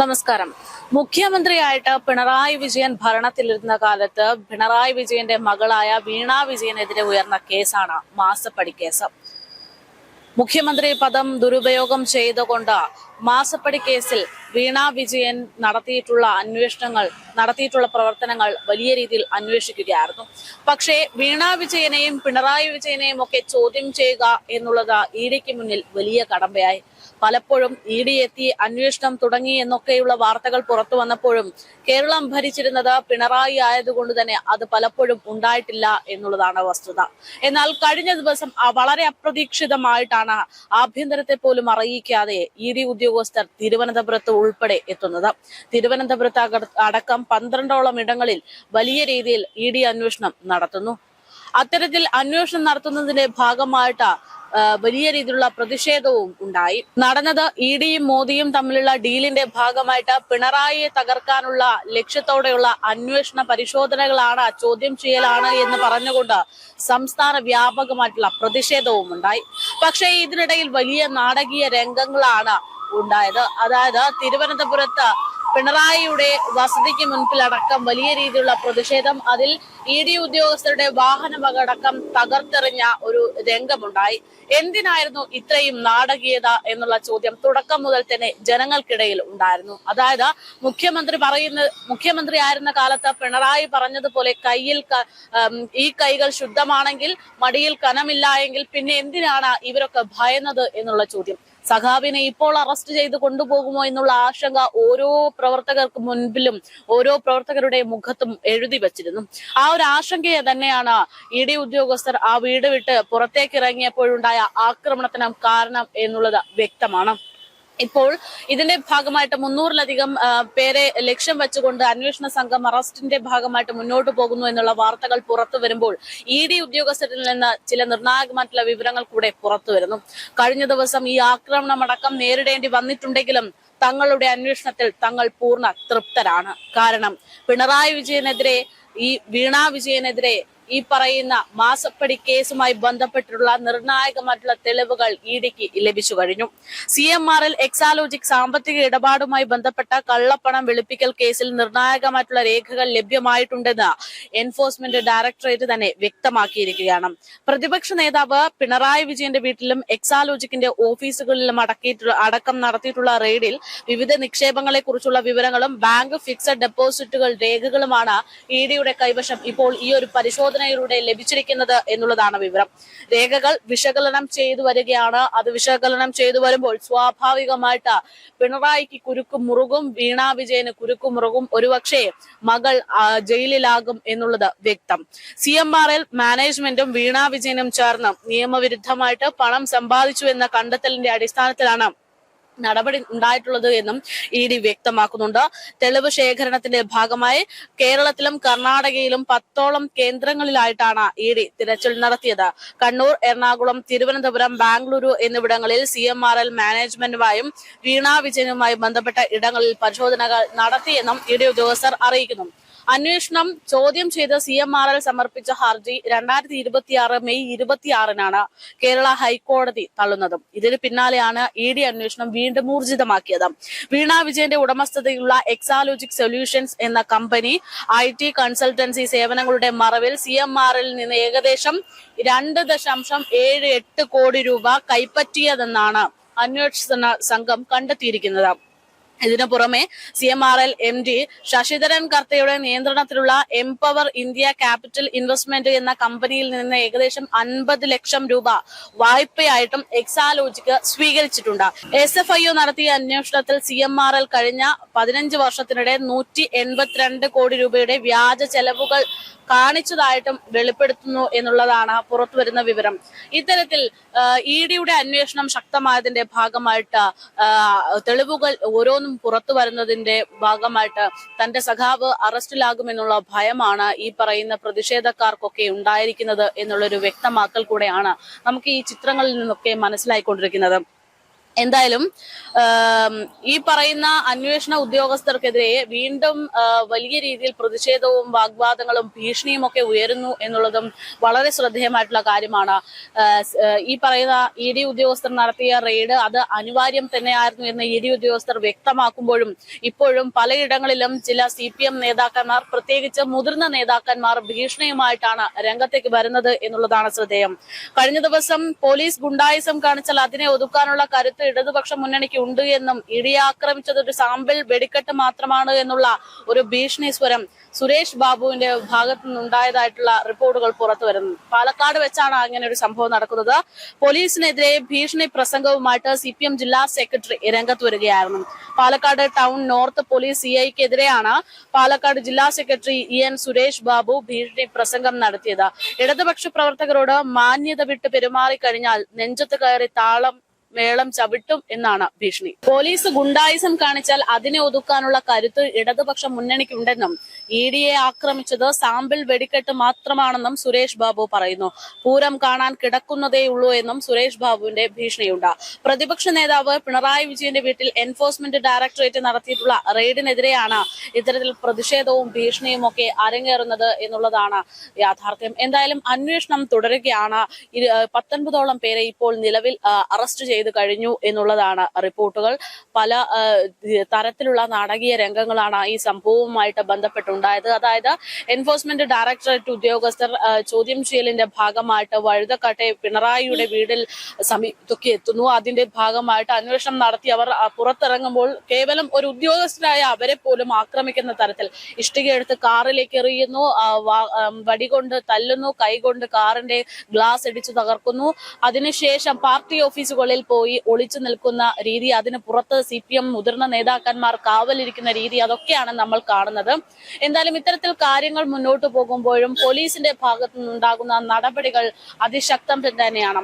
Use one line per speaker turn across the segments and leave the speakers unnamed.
നമസ്കാരം. മുഖ്യമന്ത്രിയായിട്ട് പിണറായി വിജയൻ ഭരണത്തിലിരുന്ന കാലത്ത് പിണറായി വിജയന്റെ മകളായ വീണ വിജയനെതിരെ ഉയർന്ന കേസാണ് മാസപ്പടി കേസ്. മുഖ്യമന്ത്രി പദം ദുരുപയോഗം ചെയ്തുകൊണ്ട് മാസപ്പടി കേസിൽ വീണ വിജയൻ നടത്തിയിട്ടുള്ള പ്രവർത്തനങ്ങൾ വലിയ രീതിയിൽ അന്വേഷിക്കുകയായിരുന്നു. പക്ഷേ വീണ വിജയനെയും പിണറായി വിജയനെയും ഒക്കെ ചോദ്യം ചെയ്യുക എന്നുള്ളത് ഇഡിക്ക് മുന്നിൽ വലിയ കടമ്പയായി. പലപ്പോഴും ഇഡി എത്തി അന്വേഷണം തുടങ്ങി എന്നൊക്കെയുള്ള വാർത്തകൾ പുറത്തു വന്നപ്പോഴും കേരളം ഭരിച്ചിരുന്നത് പിണറായി ആയതുകൊണ്ട് തന്നെ അത് പലപ്പോഴും ഉണ്ടായിട്ടില്ല എന്നുള്ളതാണ് വസ്തുത. എന്നാൽ കഴിഞ്ഞ ദിവസം വളരെ അപ്രതീക്ഷിതമായിട്ടാണ് ആഭ്യന്തരത്തെ പോലും അറിയിക്കാതെ ഇഡി ഉദ്യോഗസ്ഥർ തിരുവനന്തപുരത്ത് ഉൾപ്പെടെ എത്തുന്നത്. തിരുവനന്തപുരത്ത് അടക്കം 12ഓളം ഇടങ്ങളിൽ വലിയ രീതിയിൽ ഇഡി അന്വേഷണം നടത്തുന്നു. അത്തരത്തിൽ അന്വേഷണം നടത്തുന്നതിന്റെ ഭാഗമായിട്ട് വലിയ രീതിയിലുള്ള പ്രതിഷേധവും ഉണ്ടായി. നടന്നത് ഇഡിയും മോദിയും തമ്മിലുള്ള ഡീലിന്റെ ഭാഗമായിട്ട് പിണറായിയെ തകർക്കാനുള്ള ലക്ഷ്യത്തോടെയുള്ള അന്വേഷണ പരിശോധനകളാണ്, ചോദ്യം ചെയ്യലാണ് എന്ന് പറഞ്ഞുകൊണ്ട് സംസ്ഥാന വ്യാപകമായിട്ടുള്ള പ്രതിഷേധവും ഉണ്ടായി. പക്ഷേ ഇതിനിടയിൽ വലിയ നാടകീയ രംഗങ്ങളാണ് ഉണ്ടായത്. അതായത് തിരുവനന്തപുരത്ത് പിണറായിയുടെ വസതിക്ക് മുൻപിലടക്കം വലിയ രീതിയിലുള്ള പ്രതിഷേധം, അതിൽ ഇഡി ഉദ്യോഗസ്ഥരുടെ വാഹനമടക്കം തകർത്തെറിഞ്ഞ ഒരു രംഗമുണ്ടായി. എന്തിനായിരുന്നു ഇത്രയും നാടകീയത എന്നുള്ള ചോദ്യം തുടക്കം മുതൽ തന്നെ ജനങ്ങൾക്കിടയിൽ ഉണ്ടായിരുന്നു. അതായത് മുഖ്യമന്ത്രി ആയിരുന്ന കാലത്ത് പിണറായി പറഞ്ഞതുപോലെ ഈ കൈകൾ ശുദ്ധമാണെങ്കിൽ മടിയിൽ കനമില്ല എങ്കിൽ പിന്നെ എന്തിനാണ് ഇവരൊക്കെ ഭയന്നത് എന്നുള്ള ചോദ്യം. സഖാവിനെ ഇപ്പോൾ അറസ്റ്റ് ചെയ്ത് കൊണ്ടുപോകുമോ എന്നുള്ള ആശങ്ക ഓരോ പ്രവർത്തകർക്ക് മുൻപിലും ഓരോ പ്രവർത്തകരുടെ മുഖത്തും എഴുതി വച്ചിരുന്നു. ആ ഒരു ആശങ്കയെ തന്നെയാണ് ഇഡി ഉദ്യോഗസ്ഥർ ആ വീട് വിട്ട് പുറത്തേക്ക് ഇറങ്ങിയപ്പോഴുണ്ടായ ആക്രമണത്തിന് കാരണം എന്നുള്ളത് വ്യക്തമാണ്. ഇപ്പോൾ ഇതിന്റെ ഭാഗമായിട്ട് 300-ലധികം പേരെ ലക്ഷ്യം വെച്ചുകൊണ്ട് അന്വേഷണ സംഘം അറസ്റ്റിന്റെ ഭാഗമായിട്ട് മുന്നോട്ട് പോകുന്നു എന്നുള്ള വാർത്തകൾ പുറത്തു വരുമ്പോൾ ഇഡി ഉദ്യോഗസ്ഥരിൽ നിന്ന് ചില നിർണായകമായിട്ടുള്ള വിവരങ്ങൾ കൂടെ പുറത്തു വരുന്നു. കഴിഞ്ഞ ദിവസം ഈ ആക്രമണമടക്കം നേരിടേണ്ടി വന്നിട്ടുണ്ടെങ്കിലും തങ്ങളുടെ അന്വേഷണത്തിൽ തങ്ങൾ പൂർണ്ണ തൃപ്തരാണ്. കാരണം പിണറായി വിജയനെതിരെ, ഈ വീണ വിജയനെതിരെ ഈ പറയുന്ന മാസപ്പടി കേസുമായി ബന്ധപ്പെട്ടുള്ള നിർണായകമായിട്ടുള്ള തെളിവുകൾ ഇഡിക്ക് ലഭിച്ചു കഴിഞ്ഞു. CMRL എക്സാലോജിക് സാമ്പത്തിക ഇടപാടുമായി ബന്ധപ്പെട്ട കള്ളപ്പണം വെളുപ്പിക്കൽ കേസിൽ നിർണായകമായിട്ടുള്ള രേഖകൾ ലഭ്യമായിട്ടുണ്ടെന്ന് എൻഫോഴ്സ്മെന്റ് ഡയറക്ടറേറ്റ് തന്നെ വ്യക്തമാക്കിയിരിക്കുകയാണ്. പ്രതിപക്ഷ നേതാവ് പിണറായി വിജയന്റെ വീട്ടിലും എക്സാലോജിക്കിന്റെ ഓഫീസുകളിലും അടക്കം നടത്തിയിട്ടുള്ള റെയ്ഡിൽ വിവിധ നിക്ഷേപങ്ങളെ കുറിച്ചുള്ള വിവരങ്ങളും ബാങ്ക് ഫിക്സഡ് ഡെപ്പോസിറ്റുകൾ രേഖകളുമാണ് ഇഡിയുടെ കൈവശം ഇപ്പോൾ ഈ ഒരു പരിശോധനയിലൂടെ ലഭിച്ചിരിക്കുന്നത് എന്നുള്ളതാണ് വിവരം. രേഖകൾ വിശകലനം ചെയ്തു വരികയാണ്. അത് വിശകലനം ചെയ്തു വരുമ്പോൾ സ്വാഭാവികമായിട്ട് പിണറായിക്ക് കുരുക്കും മുറുകും, വീണ വിജയന് കുരുക്കും മുറുകും, ഒരുപക്ഷെ മകൾ ജയിലിലാകും എന്നുള്ളത് വ്യക്തം. CMRL മാനേജ്മെന്റും വീണ വിജയനും ചേർന്ന് നിയമവിരുദ്ധമായിട്ട് പണം സമ്പാദിച്ചു എന്ന കണ്ടെത്തലിന്റെ അടിസ്ഥാനത്തിലാണ് നടപടി ഉണ്ടായിട്ടുള്ളത് എന്നും ഇഡി വ്യക്തമാക്കുന്നുണ്ട്. തെളിവ് ശേഖരണത്തിന്റെ ഭാഗമായി കേരളത്തിലും കർണാടകയിലും 10ഓളം കേന്ദ്രങ്ങളിലായിട്ടാണ് ഇഡി തിരച്ചിൽ നടത്തിയത്. കണ്ണൂർ, എറണാകുളം, തിരുവനന്തപുരം, ബാംഗ്ലൂരു എന്നിവിടങ്ങളിൽ CMRL മാനേജ്മെന്റുമായും വീണ വിജയനുമായി ബന്ധപ്പെട്ട ഇടങ്ങളിൽ പരിശോധനകൾ നടത്തിയെന്നും ഇഡി ഉദ്യോഗസ്ഥർ അറിയിക്കുന്നു. അന്വേഷണം ചോദ്യം ചെയ്ത് CMRL സമർപ്പിച്ച ഹർജി 2026 മെയ് 26-നാണ് കേരള ഹൈക്കോടതി തള്ളുന്നതും. ഇതിന് പിന്നാലെയാണ് ഇഡി അന്വേഷണം വീണ്ടും ഊർജിതമാക്കിയത്. വീണ വിജയന്റെ ഉടമസ്ഥതയിലുള്ള എക്സാലോജിക് സൊല്യൂഷൻസ് എന്ന കമ്പനി IT കൺസൾട്ടൻസി സേവനങ്ങളുടെ മറവിൽ CMRL നിന്ന് ഏകദേശം 2.78 കോടി രൂപ കൈപ്പറ്റിയതെന്നാണ് അന്വേഷണ സംഘം കണ്ടെത്തിയിരിക്കുന്നത്. ഇതിനു പുറമെ CMRL MD ശശിധരൻ കർത്തയുടെ നിയന്ത്രണത്തിലുള്ള എംപവർ ഇന്ത്യ ക്യാപിറ്റൽ ഇൻവെസ്റ്റ്മെന്റ് എന്ന കമ്പനിയിൽ നിന്ന് ഏകദേശം 50 ലക്ഷം രൂപ വായ്പയായിട്ടും എക്സാലോജിക്ക് സ്വീകരിച്ചിട്ടുണ്ട്. SFIO നടത്തിയ അന്വേഷണത്തിൽ CMRL കഴിഞ്ഞ 15 വർഷത്തിനിടെ 182 കോടി രൂപയുടെ വ്യാജ ചെലവുകൾ കാണിച്ചതായിട്ടും വെളിപ്പെടുത്തുന്നു എന്നുള്ളതാണ് പുറത്തുവരുന്ന വിവരം. ഇത്തരത്തിൽ ഇഡിയുടെ അന്വേഷണം ശക്തമായതിന്റെ ഭാഗമായിട്ട് തെളിവുകൾ ഓരോന്നും പുറത്തു വരുന്നതിന്റെ ഭാഗമായിട്ട് തന്റെ സഖാവ് അറസ്റ്റിലാകുമെന്നുള്ള ഭയമാണ് ഈ പറയുന്ന പ്രതിഷേധക്കാർക്കൊക്കെ ഉണ്ടായിരിക്കുന്നത് എന്നുള്ളൊരു വ്യക്തമാക്കൽ കൂടെയാണ് നമുക്ക് ഈ ചിത്രങ്ങളിൽ നിന്നൊക്കെ മനസ്സിലായിക്കൊണ്ടിരിക്കുന്നത്. എന്തായാലും ഈ പറയുന്ന അന്വേഷണ ഉദ്യോഗസ്ഥർക്കെതിരെ വീണ്ടും വലിയ രീതിയിൽ പ്രതിഷേധവും വാഗ്വാദങ്ങളും ഭീഷണിയും ഒക്കെ ഉയരുന്നു എന്നുള്ളതും വളരെ ശ്രദ്ധേയമായിട്ടുള്ള കാര്യമാണ്. ഈ പറയുന്ന ED ഉദ്യോഗസ്ഥർ നടത്തിയ റെയ്ഡ് അത് അനിവാര്യം തന്നെയായിരുന്നു എന്ന് ED ഉദ്യോഗസ്ഥർ വ്യക്തമാക്കുമ്പോഴും ഇപ്പോഴും പലയിടങ്ങളിലും ചില CPM നേതാക്കന്മാർ, പ്രത്യേകിച്ച് മുതിർന്ന നേതാക്കന്മാർ ഭീഷണിയുമായിട്ടാണ് രംഗത്തേക്ക് വരുന്നത് എന്നുള്ളതാണ് ശ്രദ്ധേയം. കഴിഞ്ഞ ദിവസം പോലീസ് ഗുണ്ടായിസം കാണിച്ചാൽ അതിനെ ഒതുക്കാനുള്ള കരുത്ത് ഇടതുപക്ഷ മുന്നണിക്ക് ഉണ്ട് എന്നും ഇടിയെ ആക്രമിച്ചത് ഒരു സാമ്പിൾ വെടിക്കെട്ട് മാത്രമാണ് എന്നുള്ള ഒരു ഭീഷണി സ്വരം സുരേഷ് ബാബുവിന്റെ ഭാഗത്തു നിന്നുണ്ടായതായിട്ടുള്ള റിപ്പോർട്ടുകൾ പുറത്തു വരുന്നു. പാലക്കാട് വെച്ചാണ് അങ്ങനെ ഒരു സംഭവം നടക്കുന്നത്. പോലീസിനെതിരെ ഭീഷണി പ്രസംഗവുമായിട്ട് CPM ജില്ലാ സെക്രട്ടറി രംഗത്ത് വരികയായിരുന്നു. പാലക്കാട് ടൗൺ നോർത്ത് പോലീസ് CIക്കെതിരെയാണ് പാലക്കാട് ജില്ലാ സെക്രട്ടറി EN സുരേഷ് ബാബു ഭീഷണി പ്രസംഗം നടത്തിയത്. ഇടതുപക്ഷ പ്രവർത്തകരോട് മാന്യത വിട്ട് പെരുമാറിക്കഴിഞ്ഞാൽ നെഞ്ചത്ത് കയറി താളം മേളം ചവിട്ടും എന്നാണ് ഭീഷണി. പോലീസ് ഗുണ്ടായിസം കാണിച്ചാൽ അതിനെ ഒതുക്കാനുള്ള കരുത്ത് ഇടതുപക്ഷ മുന്നണിക്കുണ്ടെന്നും EDയെ ആക്രമിച്ചത് സാമ്പിൾ വെടിക്കെട്ട് മാത്രമാണെന്നും സുരേഷ് ബാബു പറയുന്നു. പൂരം കാണാൻ കിടക്കുന്നതേയുള്ളൂ എന്നും സുരേഷ് ബാബുവിന്റെ ഭീഷണിയുണ്ട്. പ്രതിപക്ഷ നേതാവ് പിണറായി വിജയന്റെ വീട്ടിൽ എൻഫോഴ്സ്മെന്റ് ഡയറക്ടറേറ്റ് നടത്തിയിട്ടുള്ള റെയ്ഡിനെതിരെയാണ് ഇത്തരത്തിൽ പ്രതിഷേധവും ഭീഷണിയും ഒക്കെ അരങ്ങേറുന്നത് എന്നുള്ളതാണ് യാഥാർത്ഥ്യം. എന്തായാലും അന്വേഷണം തുടരുകയാണ്. 19ഓളം പേരെ ഇപ്പോൾ നിലവിൽ അറസ്റ്റ് ചെയ്തു കഴിഞ്ഞു എന്നുള്ളതാണ് റിപ്പോർട്ടുകൾ. പല തരത്തിലുള്ള നാടകീയ രംഗങ്ങളാണ് ഈ സംഭവവുമായിട്ട് ബന്ധപ്പെട്ടുണ്ടായത്. അതായത് എൻഫോഴ്സ്മെന്റ് ഡയറക്ടറേറ്റ് ഉദ്യോഗസ്ഥർ ചോദ്യം ചെയ്യലിന്റെ ഭാഗമായിട്ട് വഴുതക്കാട്ടെ പിണറായിയുടെ വീടിൽ സമീപത്തൊക്കെ എത്തുന്നു. അതിന്റെ ഭാഗമായിട്ട് അന്വേഷണം നടത്തി അവർ പുറത്തിറങ്ങുമ്പോൾ കേവലം ഒരു ഉദ്യോഗസ്ഥരായ അവരെ പോലും ആക്രമിക്കുന്ന തരത്തിൽ ഇഷ്ടികയെടുത്ത് കാറിലേക്ക് എറിയുന്നു, വടികൊണ്ട് തല്ലുന്നു, കൈകൊണ്ട് കാറിന്റെ ഗ്ലാസ് ഇടിച്ചു തകർക്കുന്നു. അതിനുശേഷം പാർട്ടി ഓഫീസുകളിൽ പോയി ഒളിച്ചു നിൽക്കുന്ന രീതി, അതിന് പുറത്ത് CPM മുതിർന്ന നേതാക്കന്മാർ കാവലിരിക്കുന്ന രീതി, അതൊക്കെയാണ് നമ്മൾ കാണുന്നത്. എന്തായാലും ഇത്തരത്തിൽ കാര്യങ്ങൾ മുന്നോട്ട് പോകുമ്പോഴും പോലീസിന്റെ ഭാഗത്തു നിന്നുണ്ടാകുന്ന നടപടികൾ അതിശക്തം തന്നെയാണ്.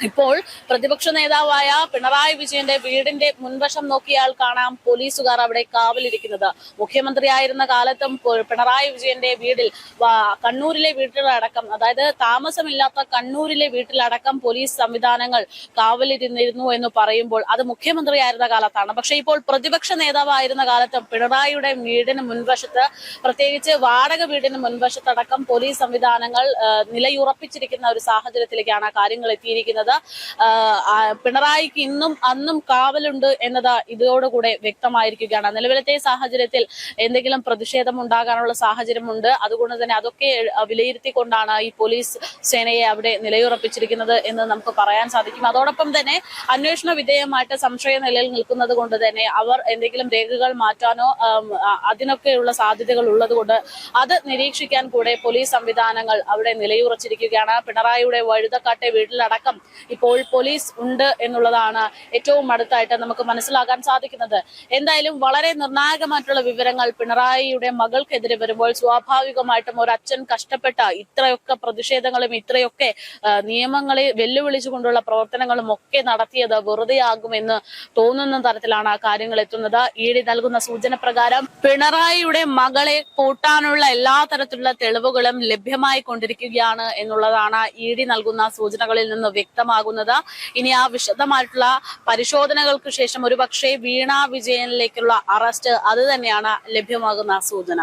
ഇപ്പോൾ പ്രതിപക്ഷ നേതാവായ പിണറായി വിജയന്റെ വീടിന്റെ മുൻവശം നോക്കിയാൽ കാണാം പോലീസുകാർ അവിടെ കാവലിരിക്കുന്നത്. മുഖ്യമന്ത്രിയായിരുന്ന കാലത്തും പിണറായി വിജയന്റെ വീടിൽ, കണ്ണൂരിലെ വീട്ടിലടക്കം, അതായത് താമസമില്ലാത്ത കണ്ണൂരിലെ വീട്ടിലടക്കം പോലീസ് സംവിധാനങ്ങൾ കാവലിരുന്നിരുന്നു എന്ന് പറയുമ്പോൾ അത് മുഖ്യമന്ത്രിയായിരുന്ന കാലത്താണ്. പക്ഷെ ഇപ്പോൾ പ്രതിപക്ഷ നേതാവായിരുന്ന കാലത്തും പിണറായിയുടെ വീടിന് മുൻവശത്ത്, പ്രത്യേകിച്ച് വാടക വീടിന് മുൻവശത്തടക്കം പോലീസ് സംവിധാനങ്ങൾ നിലയുറപ്പിച്ചിരിക്കുന്ന ഒരു സാഹചര്യത്തിലേക്കാണ് കാര്യങ്ങൾ എത്തിയിരിക്കുന്നത്. പിണറായിക്ക് ഇന്നും അന്നും കാവലുണ്ട് എന്നത് ഇതോടുകൂടെ വ്യക്തമായിരിക്കുകയാണ്. നിലവിലത്തെ സാഹചര്യത്തിൽ എന്തെങ്കിലും പ്രതിഷേധം ഉണ്ടാകാനുള്ള സാഹചര്യമുണ്ട്. അതുകൊണ്ട് തന്നെ അതൊക്കെ വിലയിരുത്തിക്കൊണ്ടാണ് ഈ പോലീസ് സേനയെ അവിടെ നിലയുറപ്പിച്ചിരിക്കുന്നത് എന്ന് നമുക്ക് പറയാൻ സാധിക്കും. അതോടൊപ്പം തന്നെ അന്വേഷണ വിധേയമായിട്ട് സംശയ നിലയിൽ നിൽക്കുന്നത് കൊണ്ട് തന്നെ അവർ എന്തെങ്കിലും രേഖകൾ മാറ്റാനോ അതിനൊക്കെയുള്ള സാധ്യതകൾ ഉള്ളത് കൊണ്ട് അത് നിരീക്ഷിക്കാൻ കൂടെ പോലീസ് സംവിധാനങ്ങൾ അവിടെ നിലയുറച്ചിരിക്കുകയാണ്. പിണറായിയുടെ വഴുതക്കാട്ടെ വീട്ടിലടക്കം ഇപ്പോൾ പോലീസ് ഉണ്ട് എന്നുള്ളതാണ് ഏറ്റവും അടുത്തായിട്ട് നമുക്ക് മനസ്സിലാക്കാൻ സാധിക്കുന്നത്. എന്തായാലും വളരെ നിർണായകമായിട്ടുള്ള വിവരങ്ങൾ പിണറായിയുടെ മകൾക്കെതിരെ വരുമ്പോൾ സ്വാഭാവികമായിട്ടും ഒരു അച്ഛൻ കഷ്ടപ്പെട്ട ഇത്രയൊക്കെ പ്രതിഷേധങ്ങളും ഇത്രയൊക്കെ നിയമങ്ങളെ വെല്ലുവിളിച്ചുകൊണ്ടുള്ള പ്രവർത്തനങ്ങളും ഒക്കെ നടത്തിയത് വെറുതെയാകുമെന്ന് തോന്നുന്ന തരത്തിലാണ് കാര്യങ്ങൾ എത്തുന്നത്. ED നൽകുന്ന സൂചന പ്രകാരം പിണറായിയുടെ മകളെ കൂട്ടാനുള്ള എല്ലാ തരത്തിലുള്ള തെളിവുകളും ലഭ്യമായി കൊണ്ടിരിക്കുകയാണ് എന്നുള്ളതാണ് ED നൽകുന്ന സൂചനകളിൽ നിന്ന് വ്യക്തമാകുന്നത്. ഇനി ആ വിശദമായിട്ടുള്ള പരിശോധനകൾക്ക് ശേഷം ഒരുപക്ഷെ വീണ വിജയനിലേക്കുള്ള അറസ്റ്റ് അത് തന്നെയാണ് ലഭ്യമാകുന്ന സൂചന.